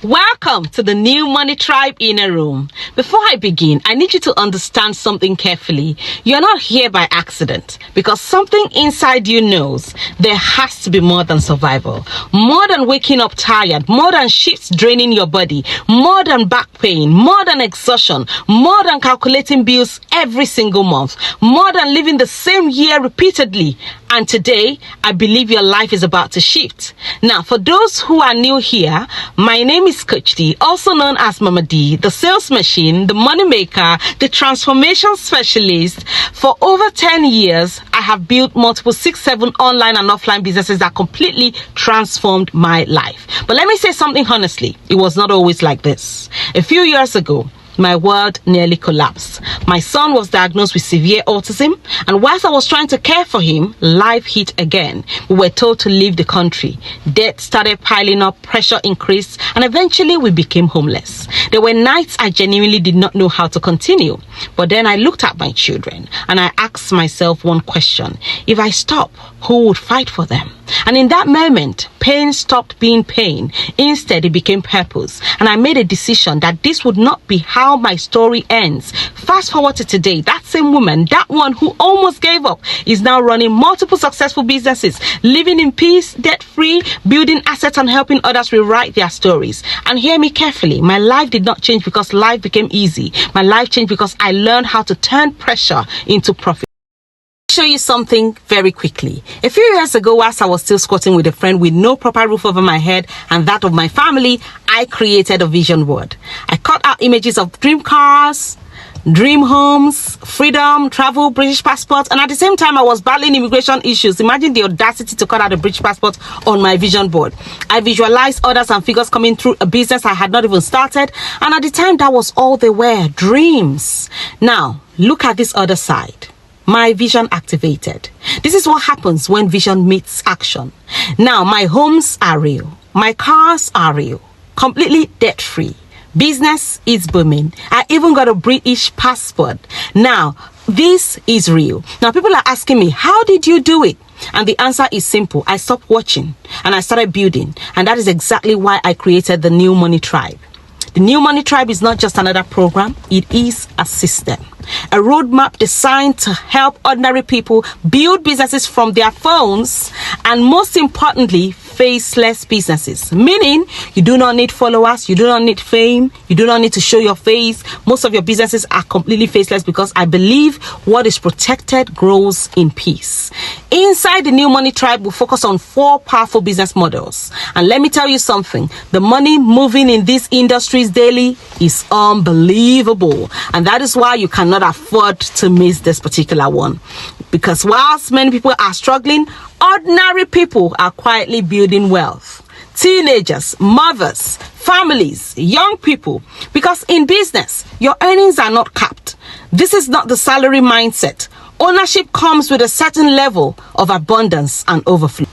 Welcome to the New Money Tribe Inner Room. Before I begin, I need you to understand something carefully. You're not here by accident because something inside you knows there has to be more than survival, more than waking up tired, more than shifts draining your body, more than back pain, more than exhaustion, more than calculating bills every single month, more than living the same year repeatedly. And today, I believe your life is about to shift. Now, for those who are new here, my name is Coach D, also known as Mama D, the sales machine, the money maker, the transformation specialist. For over 10 years, I have built multiple 6-7 online and offline businesses that completely transformed my life. But let me say something honestly, it was not always like this. A few years ago, my world nearly collapsed. My son was diagnosed with severe autism, and whilst I was trying to care for him, life hit again. We were told to leave the country. Debt started piling up, pressure increased, and eventually we became homeless. There were nights I genuinely did not know how to continue. But then I looked at my children and I asked myself one question. If I stop, who would fight for them? And in that moment, pain stopped being pain. Instead, it became purpose. And I made a decision that this would not be how my story ends. Fast forward to today, that same woman, that one who almost gave up, is now running multiple successful businesses, living in peace, debt-free, building assets and helping others rewrite their stories. And hear me carefully, my life did not change because life became easy. My life changed because I learned how to turn pressure into profit. Show you something very quickly. A few years ago, whilst I was still squatting with a friend with no proper roof over my head and that of my family, I created a vision board. I cut out images of dream cars, dream homes, freedom, travel, British passports, and at the same time I was battling immigration issues. Imagine the audacity to cut out a British passport on my vision board. I visualized orders and figures coming through a business I had not even started, and at the time that was all they were, dreams. Now, look at this other side. My vision activated. This is what happens when vision meets action. Now, my homes are real. My cars are real. Completely debt-free. Business is booming. I even got a British passport. Now, this is real. Now, people are asking me, how did you do it? And the answer is simple. I stopped watching and I started building. And that is exactly why I created the New Money Tribe. The New Money Tribe is not just another program, it is a system. A roadmap designed to help ordinary people build businesses from their phones and, most importantly, faceless businesses. Meaning, you do not need followers, you do not need fame, you do not need to show your face. Most of your businesses are completely faceless because I believe what is protected grows in peace. Inside the New Money Tribe, we focus on 4 powerful business models. And let me tell you something, the money moving in these industries daily is unbelievable. And that is why you cannot afford to miss this particular one. Because whilst many people are struggling, ordinary people are quietly building wealth. Teenagers, mothers, families, young people. Because in business, your earnings are not capped. This is not the salary mindset. Ownership comes with a certain level of abundance and overflow.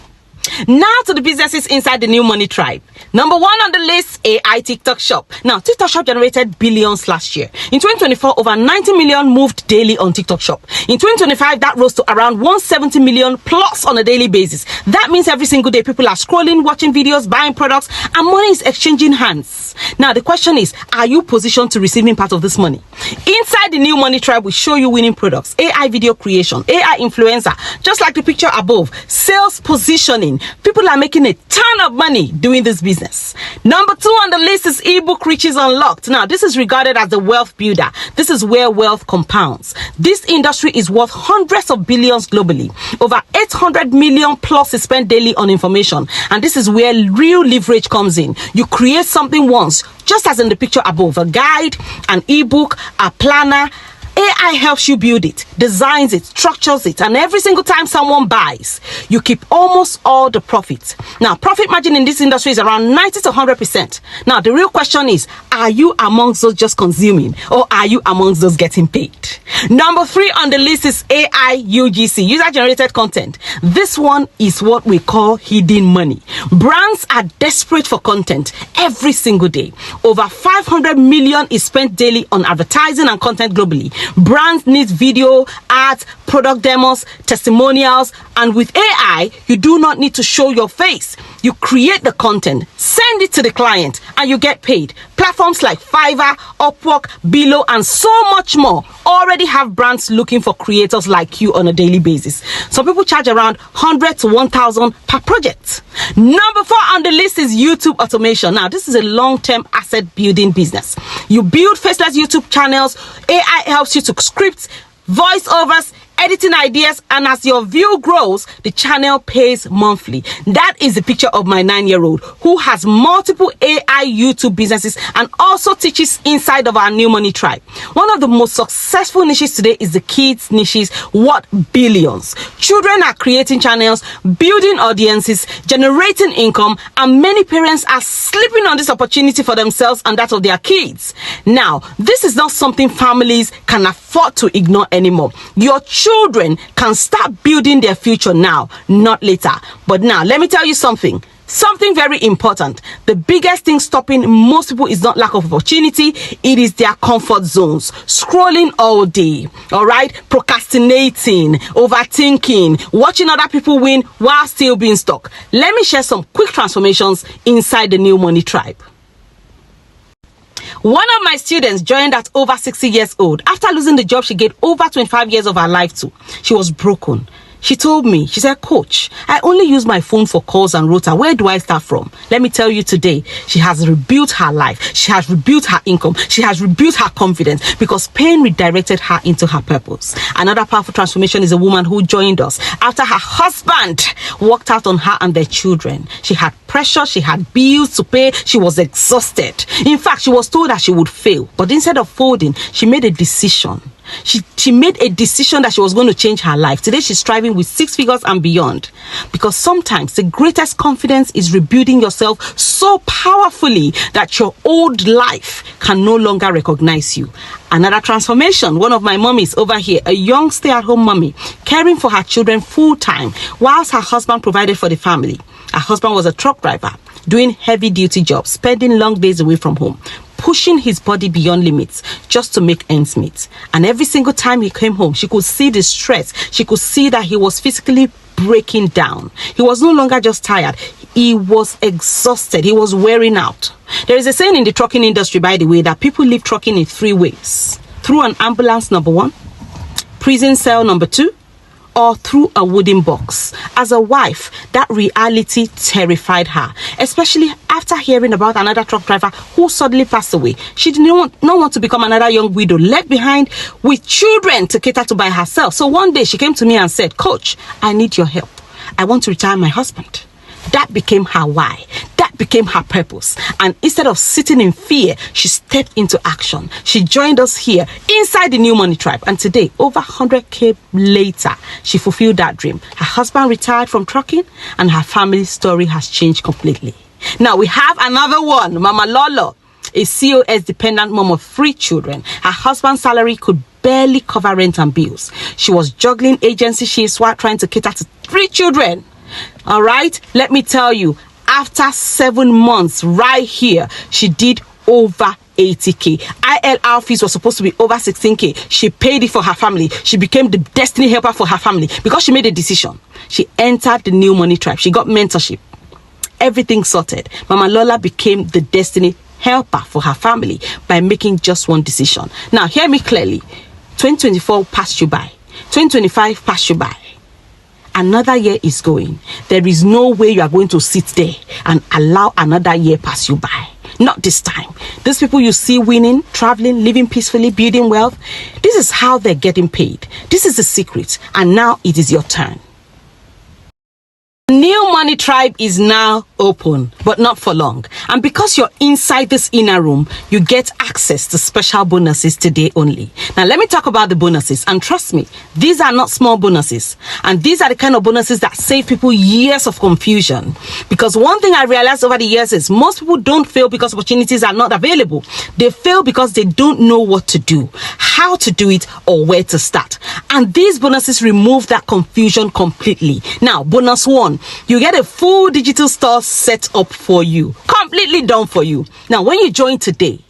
Now to the businesses inside the New Money Tribe. Number 1 on the list, AI TikTok Shop. Now, TikTok Shop generated billions last year. In 2024, over 90 million moved daily on TikTok Shop. In 2025, that rose to around 170 million plus on a daily basis. That means every single day, people are scrolling, watching videos, buying products, and money is exchanging hands. Now, the question is, are you positioned to receiving part of this money? Inside the New Money Tribe, we show you winning products, AI video creation, AI influencer, just like the picture above, sales positioning. People are making a ton of money doing this business. Number 2 on the list is ebook riches unlocked. Now, this is regarded as the wealth builder. This is where wealth compounds. This industry is worth hundreds of billions globally. Over 800 million plus is spent daily on information. And this is where real leverage comes in. You create something once, just as in the picture above, a guide, an ebook, a planner. AI helps you build it, designs it, structures it, and every single time someone buys, you keep almost all the profits. Now, profit margin in this industry is around 90 to 100%. Now, the real question is, are you amongst those just consuming, or are you amongst those getting paid? Number 3 on the list is AI UGC, user-generated content. This one is what we call hidden money. Brands are desperate for content every single day. Over 500 million is spent daily on advertising and content globally. Brands need video, ads, product demos, testimonials, and with AI, you do not need to show your face. You create the content, send it to the client, and you get paid. Platforms like Fiverr, Upwork, Below, and so much more already have brands looking for creators like you on a daily basis. Some people charge around 100 to 1,000 per project. Number 4 on the list is YouTube automation. Now, this is a long-term asset building business. You build faceless YouTube channels. AI helps you to script, voiceovers, editing ideas, and as your view grows, the channel pays monthly. That is the picture of my 9-year-old who has multiple AI YouTube businesses and also teaches inside of our New Money Tribe. One of the most successful niches today is the kids niches, worth billions. Children are creating channels, building audiences, generating income, and many parents are sleeping on this opportunity for themselves and that of their kids. Now, this is not something families can afford to ignore anymore. Your children can start building their future now, not later. But now, let me tell you something very important. The biggest thing stopping most people is not lack of opportunity. It is their comfort zones. Scrolling all day, all right? Procrastinating, overthinking, watching other people win while still being stuck. Let me share some quick transformations inside the New Money Tribe. One of my students joined at over 60 years old. After losing the job she gave over 25 years of her life to, she was broken. She told me, she said, "Coach, I only use my phone for calls and rota. Where do I start from?" Let me tell you today, she has rebuilt her life. She has rebuilt her income. She has rebuilt her confidence because pain redirected her into her purpose. Another powerful transformation is a woman who joined us after her husband walked out on her and their children. She had pressure, she had bills to pay, she was exhausted. In fact, she was told that she would fail. But instead of folding, she made a decision. She made a decision that she was going to change her life. Today, she's striving with 6 figures and beyond. Because sometimes the greatest confidence is rebuilding yourself so powerfully that your old life can no longer recognize you. Another transformation, one of my mommies over here, a young stay-at-home mommy, caring for her children full-time, whilst her husband provided for the family. Her husband was a truck driver, doing heavy-duty jobs, spending long days away from home, pushing his body beyond limits just to make ends meet. And every single time he came home, she could see the stress. She could see that he was physically breaking down. He was no longer just tired. He was exhausted. He was wearing out. There is a saying in the trucking industry, by the way, that people leave trucking in 3 ways. Through an ambulance, number 1. Prison cell, number 2. Or through a wooden box. As a wife, that reality terrified her, especially after hearing about another truck driver who suddenly passed away. She did not want to become another young widow left behind with children to cater to by herself. So one day she came to me and said, "Coach, I need your help. I want to retire my husband." That became her why. That became her purpose. And instead of sitting in fear, she stepped into action. She joined us here inside the New Money Tribe. And today, over 100K later, she fulfilled that dream. Her husband retired from trucking and her family story has changed completely. Now we have another one, Mama Lolo, a COS dependent mom of 3 children. Her husband's salary could barely cover rent and bills. She was juggling agency shifts while trying to cater to 3 children. All right, let me tell you, after 7 months right here, she did over 80K. ILR fees were supposed to be over 16K. She paid it for her family. She became the destiny helper for her family because she made a decision. She entered the New Money Tribe. She got mentorship. Everything sorted. Mama Lola became the destiny helper for her family by making just one decision. Now, hear me clearly. 2024 passed you by. 2025 passed you by. Another year is going. There is no way you are going to sit there and allow another year pass you by. Not this time. These people you see winning, traveling, living peacefully, building wealth, this is how they're getting paid. This is the secret. And now it is your turn. New Money Tribe is now open, but not for long. And because you're inside this inner room, you get access to special bonuses today only. Now, let me talk about the bonuses. And trust me, these are not small bonuses. And these are the kind of bonuses that save people years of confusion. Because one thing I realized over the years is most people don't fail because opportunities are not available. They fail because they don't know what to do, how to do it, or where to start. And these bonuses remove that confusion completely. Now, bonus 1. You get a full digital store set up for you, completely done for you. Now, when you join today,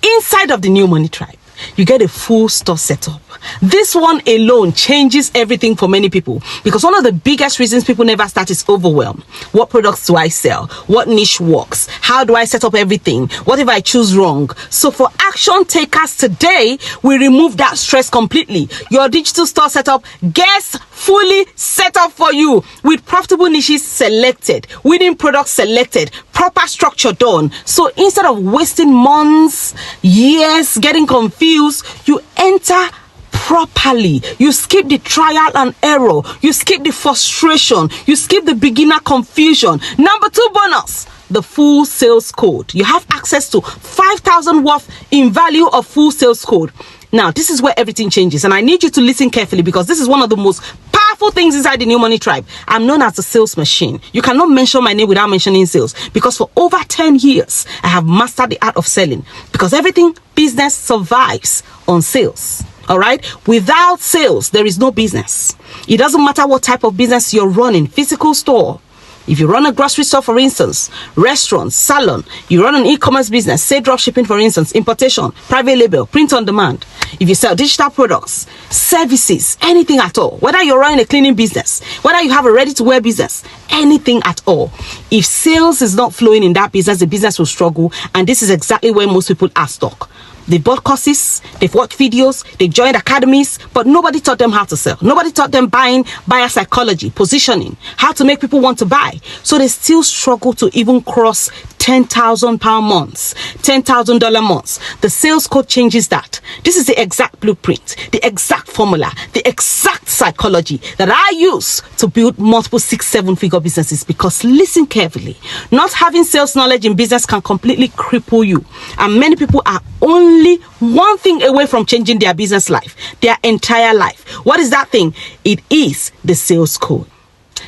inside of the New Money Tribe, you get a full store setup. This one alone changes everything for many people, because one of the biggest reasons people never start is overwhelm. What products do I sell? What niche works? How do I set up everything? What if I choose wrong? So for action takers today, we remove that stress completely. Your digital store setup gets fully set up for you with profitable niches selected, winning products selected, proper structure done. So instead of wasting months, years, getting confused, you enter properly. You skip the trial and error. You skip the frustration. You skip the beginner confusion. Number 2 bonus, the full sales code. You have access to 5,000 worth in value of full sales code. Now, this is where everything changes, and I need you to listen carefully, because this is one of the most powerful things inside the New Money Tribe. I'm known as the sales machine. You cannot mention my name without mentioning sales, because for over 10 years, I have mastered the art of selling, because everything business survives on sales. All right. Without sales, there is no business. It doesn't matter what type of business you're running, physical store. If you run a grocery store, for instance, restaurant, salon, you run an e-commerce business, say drop shipping, for instance, importation, private label, print on demand. If you sell digital products, services, anything at all, whether you're running a cleaning business, whether you have a ready-to-wear business, anything at all. If sales is not flowing in that business, the business will struggle. And this is exactly where most people are stuck. They bought courses, they've watched videos, they joined academies, but nobody taught them how to sell. Nobody taught them buyer psychology, positioning, how to make people want to buy. So they still struggle to even cross £10,000 months, $10,000 months. The sales code changes that. This is the exact blueprint, the exact formula, the exact psychology that I use to build multiple 6-7 figure businesses. Because listen carefully, not having sales knowledge in business can completely cripple you. And many people are only one thing away from changing their business life, their entire life. What is that thing? It is the sales code.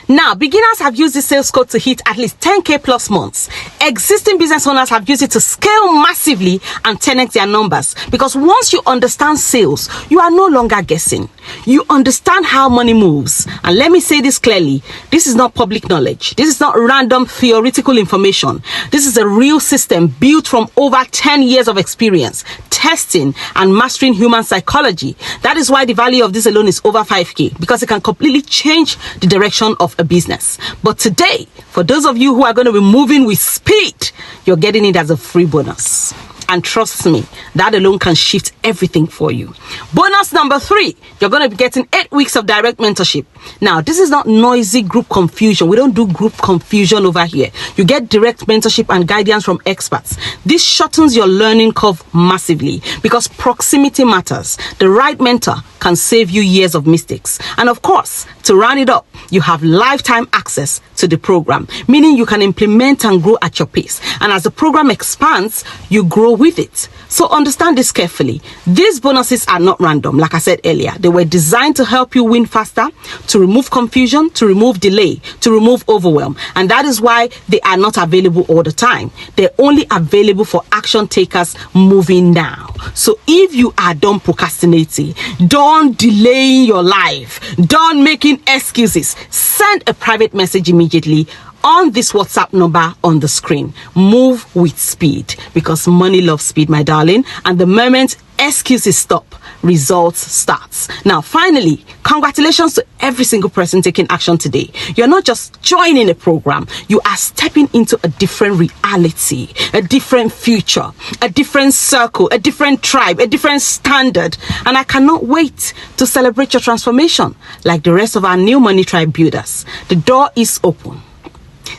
Now, beginners have used the sales code to hit at least 10K plus months. Existing business owners have used it to scale massively and 10x their numbers. Because once you understand sales, you are no longer guessing. You understand how money moves. And let me say this clearly, this is not public knowledge. This is not random theoretical information. This is a real system built from over 10 years of experience, testing and mastering human psychology. That is why the value of this alone is over 5K, because it can completely change the direction of a business. But today, for those of you who are going to be moving with speed, you're getting it as a free bonus. And trust me, that alone can shift everything for you. Bonus number 3, you're going to be getting 8 weeks of direct mentorship. Now, this is not noisy group confusion. We don't do group confusion over here. You get direct mentorship and guidance from experts. This shortens your learning curve massively, because proximity matters. The right mentor can save you years of mistakes. And of course, to round it up, you have lifetime access to the program, meaning you can implement and grow at your pace. And as the program expands, you grow with it. So understand this carefully. These bonuses are not random. Like I said earlier, they were designed to help you win faster, to remove confusion, to remove delay, to remove overwhelm. And that is why they are not available all the time. They're only available for action takers moving now. So if you are done procrastinating, done delaying your life, done making excuses, send a private message immediately on this WhatsApp number on the screen. Move with speed, because money loves speed, my darling. And the moment excuses stop, results starts. Now, finally, congratulations to every single person taking action today. You're not just joining a program, you are stepping into a different reality, a different future, a different circle, a different tribe, a different standard. And I cannot wait to celebrate your transformation like the rest of our New Money Tribe builders. The door is open.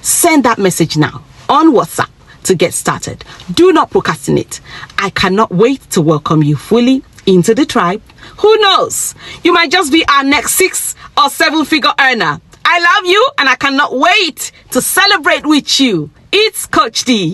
Send that message now on WhatsApp to get started. Do not procrastinate. I cannot wait to welcome you fully into the tribe. Who knows? You might just be our next 6 or 7 figure earner. I love you, and I cannot wait to celebrate with you. It's Coach D.